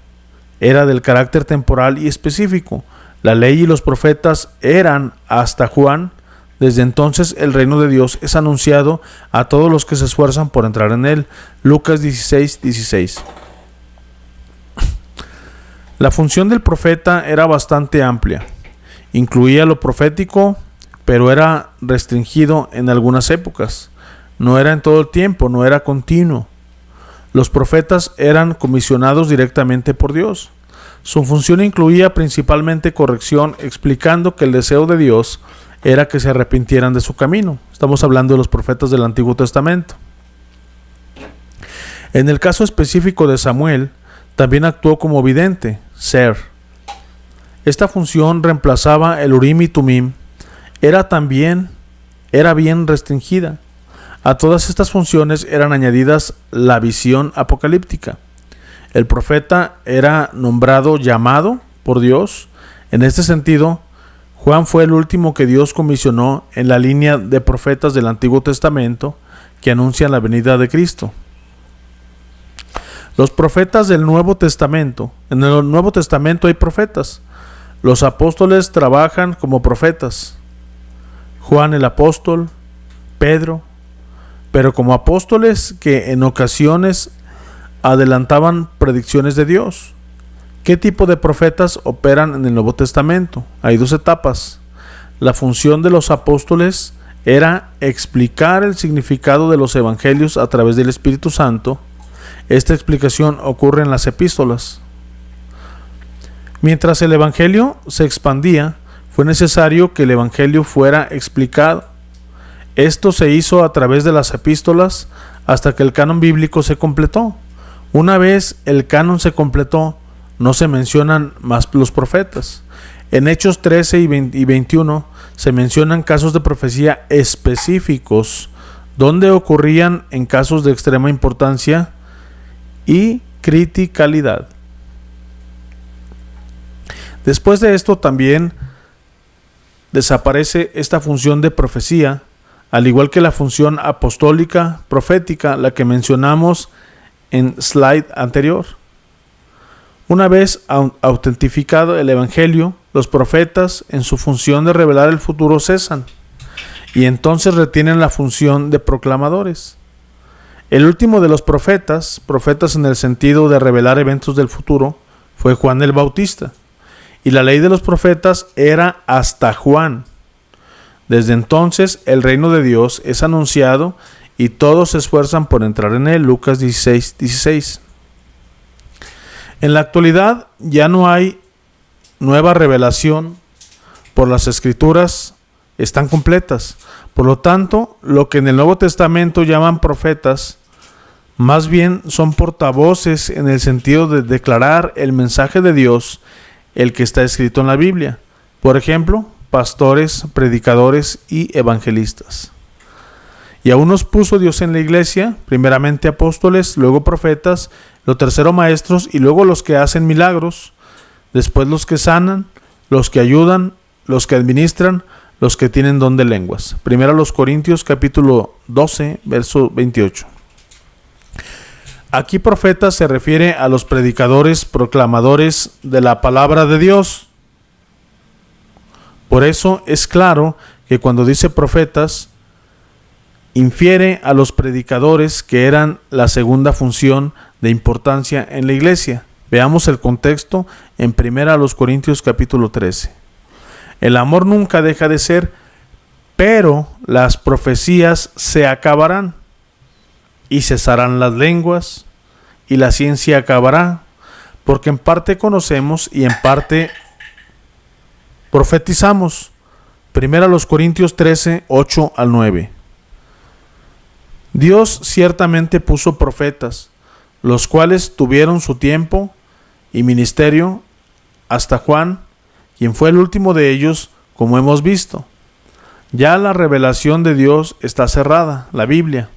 era del carácter temporal y específico. La ley y los profetas eran hasta Juan. Desde entonces el reino de Dios es anunciado a todos los que se esfuerzan por entrar en él. Lucas 16:16. La función del profeta era bastante amplia. Incluía lo profético, pero era restringido en algunas épocas. No era en todo el tiempo, no era continuo. Los profetas eran comisionados directamente por Dios. Su función incluía principalmente corrección, explicando que el deseo de Dios era que se arrepintieran de su camino. Estamos hablando de los profetas del Antiguo Testamento. En el caso específico de Samuel, también actuó como vidente, ser. Esta función reemplazaba el Urim y Tumim. Era bien restringida. A todas estas funciones eran añadidas la visión apocalíptica. El profeta era nombrado llamado por Dios. En este sentido, Juan fue el último que Dios comisionó en la línea de profetas del Antiguo Testamento que anuncian la venida de Cristo. Los profetas del Nuevo Testamento. En el Nuevo Testamento hay profetas. Los apóstoles trabajan como profetas. Juan el apóstol, Pedro, pero como apóstoles que en ocasiones adelantaban predicciones de Dios. ¿Qué tipo de profetas operan en el Nuevo Testamento? Hay dos etapas. La función de los apóstoles era explicar el significado de los evangelios a través del Espíritu Santo. Esta explicación ocurre en las epístolas. Mientras el evangelio se expandía, fue necesario que el evangelio fuera explicado. Esto se hizo a través de las epístolas hasta que el canon bíblico se completó. Una vez el canon se completó, no se mencionan más los profetas. En Hechos 13 y 21 se mencionan casos de profecía específicos donde ocurrían en casos de extrema importancia y criticalidad. Después de esto también desaparece esta función de profecía, al igual que la función apostólica, profética, la que mencionamos en slide anterior. Una vez autentificado el evangelio, los profetas en su función de revelar el futuro cesan y entonces retienen la función de proclamadores. El último de los profetas en el sentido de revelar eventos del futuro, fue Juan el Bautista. Y la ley de los profetas era hasta Juan. Desde entonces el reino de Dios es anunciado y todos se esfuerzan por entrar en él. Lucas 16:16. En la actualidad ya no hay nueva revelación, por las escrituras están completas. Por lo tanto, lo que en el Nuevo Testamento llaman profetas, más bien son portavoces en el sentido de declarar el mensaje de Dios, el que está escrito en la Biblia. Por ejemplo, pastores, predicadores y evangelistas. Y aún nos puso Dios en la iglesia, primeramente apóstoles, luego profetas, lo tercero maestros y luego los que hacen milagros, después los que sanan, los que ayudan, los que administran, los que tienen don de lenguas. Primero los Corintios capítulo 12, verso 28. Aquí profeta se refiere a los predicadores, proclamadores de la palabra de Dios. Por eso es claro que cuando dice profetas, infiere a los predicadores que eran la segunda función de importancia en la iglesia. Veamos el contexto en 1 Corintios capítulo 13. El amor nunca deja de ser, pero las profecías se acabarán y cesarán las lenguas y la ciencia acabará, porque en parte conocemos y en parte profetizamos. 1 Corintios 13, 8 al 9. Dios ciertamente puso profetas, los cuales tuvieron su tiempo y ministerio hasta Juan, quien fue el último de ellos, como hemos visto. Ya la revelación de Dios está cerrada, la Biblia,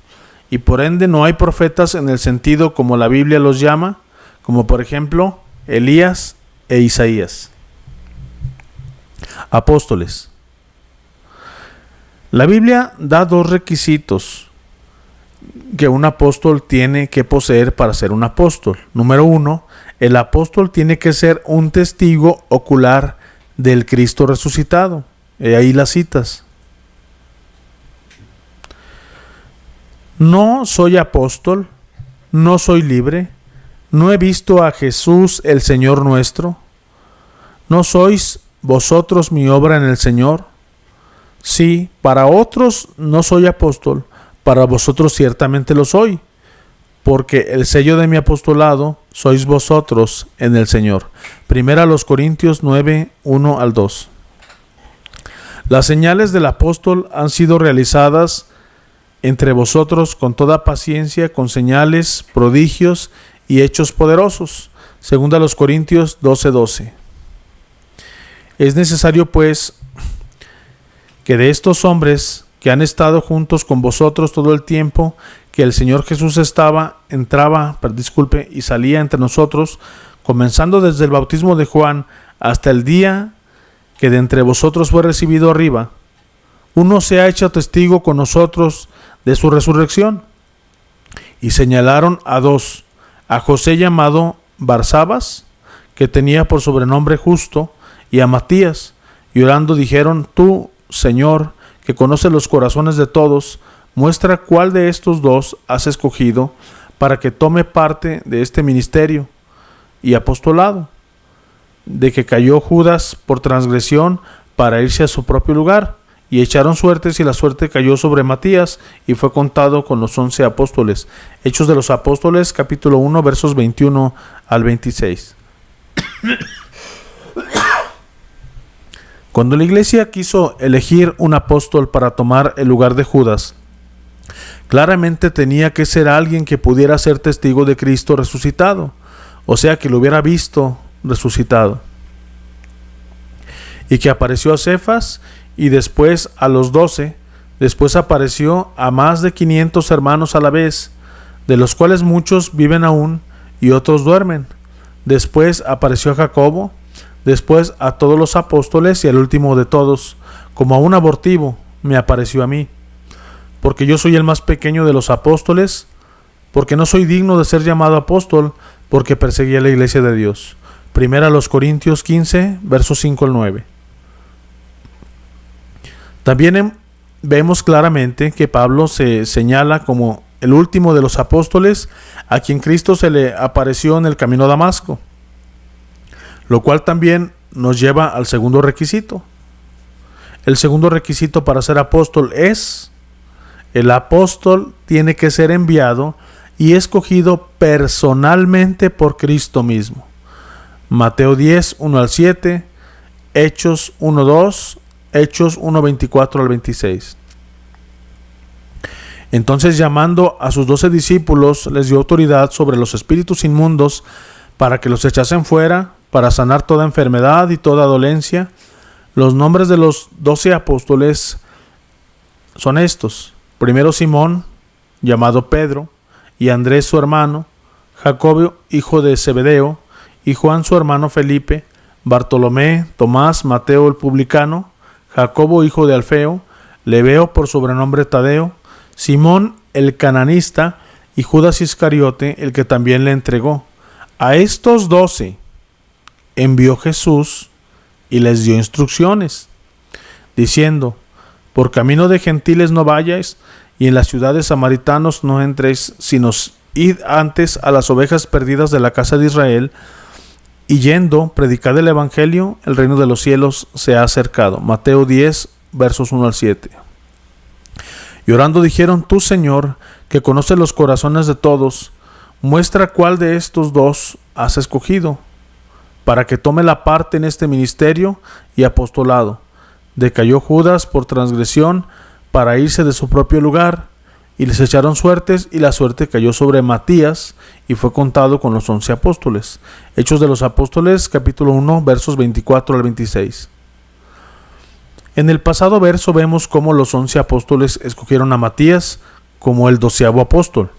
y por ende no hay profetas en el sentido como la Biblia los llama, como por ejemplo Elías e Isaías. Apóstoles. La Biblia da dos requisitos que un apóstol tiene que poseer para ser un apóstol. Número 1, el apóstol tiene que ser un testigo ocular del Cristo resucitado. Ahí las citas. No soy apóstol, no soy libre, no he visto a Jesús el Señor nuestro. ¿No sois vosotros mi obra en el Señor? Sí, para otros no soy apóstol, para vosotros ciertamente lo soy, porque el sello de mi apostolado sois vosotros en el Señor. Primera a los Corintios 9, 1 al 2. Las señales del apóstol han sido realizadas entre vosotros con toda paciencia, con señales, prodigios y hechos poderosos. Segunda a los Corintios 12, 12. Es necesario, pues, que de estos hombres que han estado juntos con vosotros todo el tiempo que el Señor Jesús entraba y salía entre nosotros, comenzando desde el bautismo de Juan hasta el día que de entre vosotros fue recibido arriba, uno se ha hecho testigo con nosotros de su resurrección. Y señalaron a dos, a José llamado Barsabas, que tenía por sobrenombre Justo, y a Matías, y orando dijeron: Tú, Señor, que conoces los corazones de todos, muestra cuál de estos dos has escogido para que tome parte de este ministerio y apostolado, de que cayó Judas por transgresión para irse a su propio lugar. Y echaron suertes, y la suerte cayó sobre Matías, y fue contado con los 11 apóstoles. Hechos de los Apóstoles, capítulo 1, versos 21 al 26. Cuando la iglesia quiso elegir un apóstol para tomar el lugar de Judas, claramente tenía que ser alguien que pudiera ser testigo de Cristo resucitado, o sea, que lo hubiera visto resucitado, y que apareció a Cefas y después a los 12, después apareció a más de 500 hermanos a la vez, de los cuales muchos viven aún y otros duermen. Después apareció a Jacobo, después a todos los apóstoles, y al último de todos, como a un abortivo, me apareció a mí, porque yo soy el más pequeño de los apóstoles, porque no soy digno de ser llamado apóstol, porque perseguí a la iglesia de Dios. Primera a los Corintios 15, versos 5 al 9. También vemos claramente que Pablo se señala como el último de los apóstoles a quien Cristo se le apareció en el camino a Damasco, lo cual también nos lleva al segundo requisito. El segundo requisito para ser apóstol es: el apóstol tiene que ser enviado y escogido personalmente por Cristo mismo. Mateo 10, 1 al 7, Hechos 1, 2, Hechos 1, 24 al 26. Entonces, llamando a sus 12 discípulos, les dio autoridad sobre los espíritus inmundos para que los echasen fuera, para sanar toda enfermedad y toda dolencia. Los nombres de los 12 apóstoles son estos: primero Simón, llamado Pedro, y Andrés su hermano, Jacobo hijo de Zebedeo, y Juan su hermano Felipe, Bartolomé, Tomás, Mateo el publicano, Jacobo hijo de Alfeo, Lebeo por sobrenombre Tadeo, Simón el cananista, y Judas Iscariote, el que también le entregó. A estos 12 envió Jesús y les dio instrucciones, diciendo: por camino de gentiles no vayáis, y en las ciudades samaritanos no entréis, sino id antes a las ovejas perdidas de la casa de Israel, y yendo, predicad el evangelio, el reino de los cielos se ha acercado. Mateo 10, versos 1 al 7. Y orando dijeron: Tú, Señor, que conoces los corazones de todos, muestra cuál de estos dos has escogido, para que tome la parte en este ministerio y apostolado. Decayó Judas por transgresión para irse de su propio lugar, y les echaron suertes, y la suerte cayó sobre Matías, y fue contado con los 11 apóstoles. Hechos de los Apóstoles, capítulo 1, versos 24 al 26. En el pasado verso vemos cómo los 11 apóstoles escogieron a Matías como el 12º apóstol.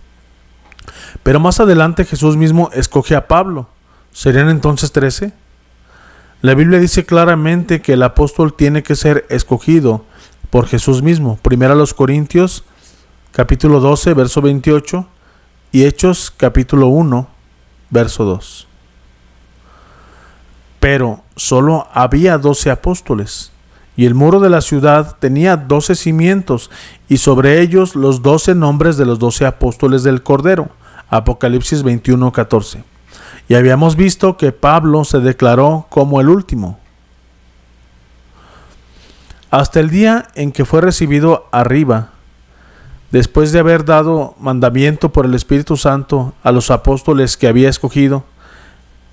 Pero más adelante Jesús mismo escoge a Pablo. ¿Serían entonces 13? La Biblia dice claramente que el apóstol tiene que ser escogido por Jesús mismo. Primera a los Corintios, capítulo 12, verso 28, y Hechos, capítulo 1, verso 2. Pero solo había 12 apóstoles, y el muro de la ciudad tenía 12 cimientos, y sobre ellos los 12 nombres de los 12 apóstoles del Cordero. Apocalipsis 21, 14. Y habíamos visto que Pablo se declaró como el último. Hasta el día en que fue recibido arriba, después de haber dado mandamiento por el Espíritu Santo a los apóstoles que había escogido.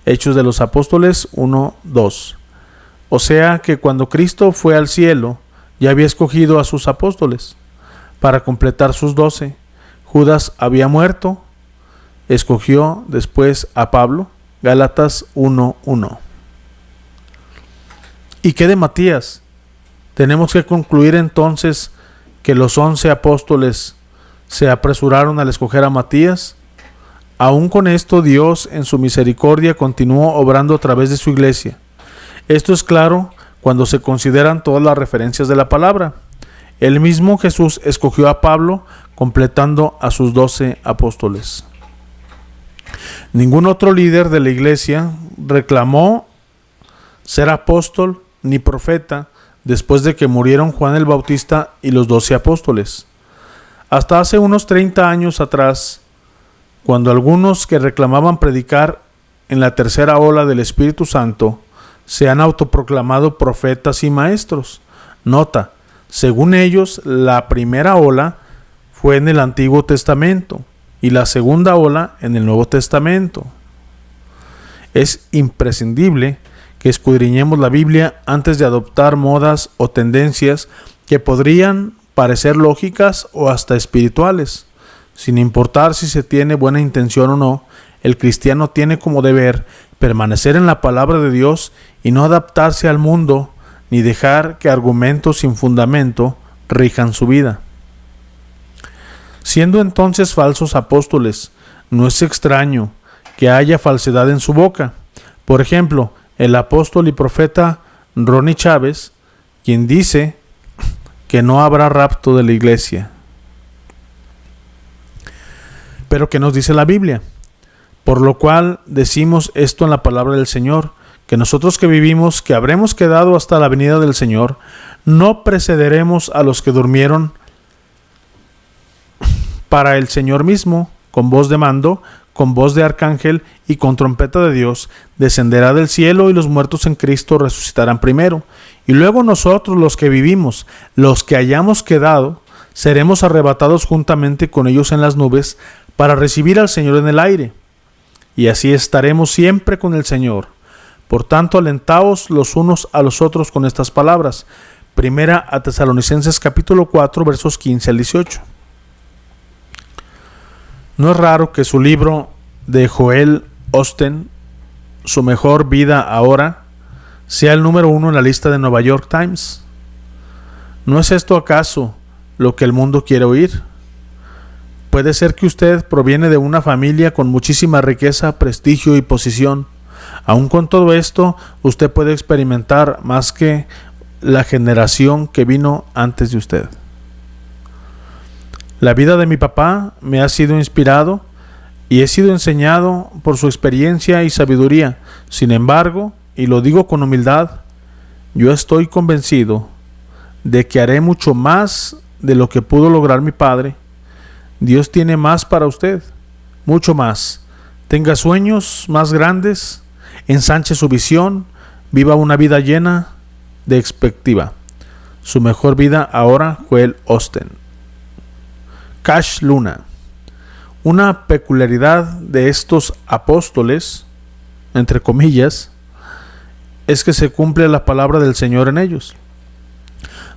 Hechos de los Apóstoles 1:2. O sea que cuando Cristo fue al cielo, ya había escogido a sus apóstoles para completar sus 12. Judas había muerto, escogió después a Pablo. Gálatas 1:1. ¿Y qué de Matías? Tenemos que concluir entonces que los 11 apóstoles se apresuraron al escoger a Matías. Aún con esto, Dios en su misericordia continuó obrando a través de su iglesia. Esto es claro cuando se consideran todas las referencias de la palabra. El mismo Jesús escogió a Pablo, completando a sus 12 apóstoles. Ningún otro líder de la iglesia reclamó ser apóstol ni profeta después de que murieron Juan el Bautista y los 12 apóstoles. Hasta hace unos 30 años atrás, cuando algunos que reclamaban predicar en la tercera ola del Espíritu Santo se han autoproclamado profetas y maestros. Nota, según ellos, la primera ola fue en el Antiguo Testamento y la segunda ola en el Nuevo Testamento. Es imprescindible que escudriñemos la Biblia antes de adoptar modas o tendencias que podrían parecer lógicas o hasta espirituales. Sin importar si se tiene buena intención o no, el cristiano tiene como deber permanecer en la palabra de Dios y no adaptarse al mundo ni dejar que argumentos sin fundamento rijan su vida. Siendo entonces falsos apóstoles, no es extraño que haya falsedad en su boca. Por ejemplo, el apóstol y profeta Ronnie Chávez, quien dice que no habrá rapto de la iglesia. Pero ¿qué nos dice la Biblia? Por lo cual decimos esto en la palabra del Señor, que nosotros que vivimos, que habremos quedado hasta la venida del Señor, no precederemos a los que durmieron. Para el Señor mismo, con voz de mando, con voz de arcángel y con trompeta de Dios, descenderá del cielo y los muertos en Cristo resucitarán primero. Y luego nosotros, los que vivimos, los que hayamos quedado, seremos arrebatados juntamente con ellos en las nubes para recibir al Señor en el aire. Y así estaremos siempre con el Señor. Por tanto, alentaos los unos a los otros con estas palabras. Primera a Tesalonicenses capítulo 4, versos 15 al 18. No es raro que su libro de Joel Osteen, Su mejor vida ahora, sea el número 1 en la lista de New York Times. ¿No es esto acaso lo que el mundo quiere oír? Puede ser que usted proviene de una familia con muchísima riqueza, prestigio y posición. Aún con todo esto, usted puede experimentar más que la generación que vino antes de usted. La vida de mi papá me ha sido inspirado y he sido enseñado por su experiencia y sabiduría. Sin embargo, y lo digo con humildad, yo estoy convencido de que haré mucho más de lo que pudo lograr mi padre. Dios tiene más para usted, mucho más. Tenga sueños más grandes, ensanche su visión, viva una vida llena de expectativa. Su mejor vida ahora, Joel Osteen. Cash Luna. Una peculiaridad de estos apóstoles, entre comillas, es que se cumple la palabra del Señor en ellos.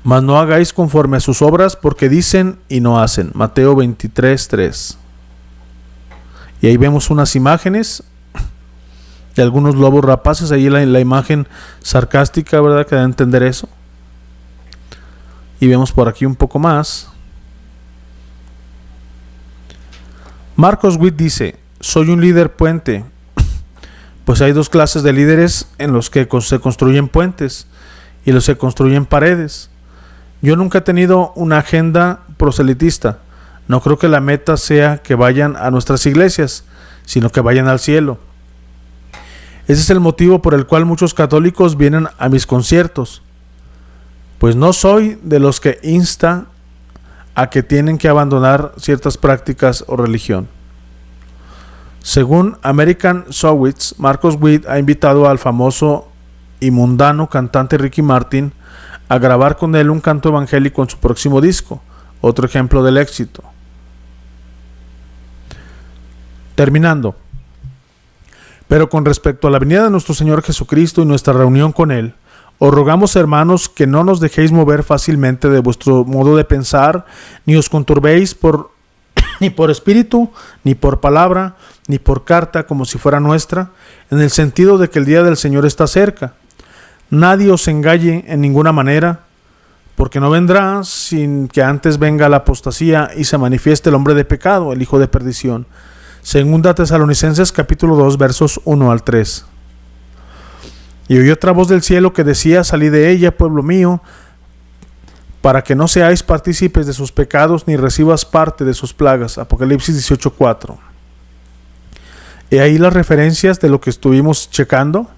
Mas no hagáis conforme a sus obras, porque dicen y no hacen. Mateo 23:3. Y ahí vemos unas imágenes de algunos lobos rapaces. Ahí la imagen sarcástica, ¿verdad? Que da a entender eso. Y vemos por aquí un poco más. Marcos Witt dice: soy un líder puente. Pues hay dos clases de líderes en los que se construyen puentes y los que construyen paredes. Yo nunca he tenido una agenda proselitista. No creo que la meta sea que vayan a nuestras iglesias, sino que vayan al cielo. Ese es el motivo por el cual muchos católicos vienen a mis conciertos. Pues no soy de los que insta a que tienen que abandonar ciertas prácticas o religión. Según American Sowitz, Marcos Witt ha invitado al famoso y mundano cantante Ricky Martin a grabar con él un canto evangélico en su próximo disco, otro ejemplo del éxito. Terminando. Pero con respecto a la venida de nuestro Señor Jesucristo y nuestra reunión con Él, os rogamos, hermanos, que no nos dejéis mover fácilmente de vuestro modo de pensar, ni os conturbéis ni por espíritu, ni por palabra, ni por carta, como si fuera nuestra, en el sentido de que el día del Señor está cerca. Nadie os engañe en ninguna manera, porque no vendrá sin que antes venga la apostasía y se manifieste el hombre de pecado, el hijo de perdición. Segunda Tesalonicenses capítulo 2 versos 1 al 3. Y oí otra voz del cielo que decía: salid de ella, pueblo mío, para que no seáis partícipes de sus pecados ni recibas parte de sus plagas. Apocalipsis 18:4. He ahí las referencias de lo que estuvimos checando.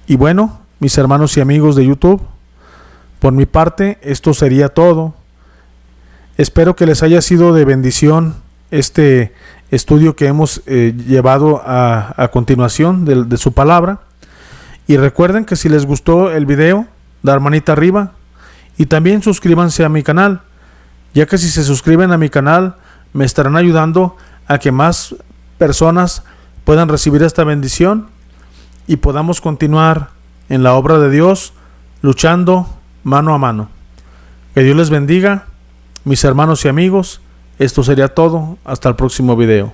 Y bueno, mis hermanos y amigos de YouTube, por mi parte esto sería todo. Espero que les haya sido de bendición este estudio que hemos llevado a continuación de su palabra. Y recuerden que si les gustó el video, dar manita arriba y también suscríbanse a mi canal, ya que si se suscriben a mi canal me estarán ayudando a que más personas puedan recibir esta bendición y podamos continuar en la obra de Dios, luchando mano a mano. Que Dios les bendiga, mis hermanos y amigos. Esto sería todo. Hasta el próximo video.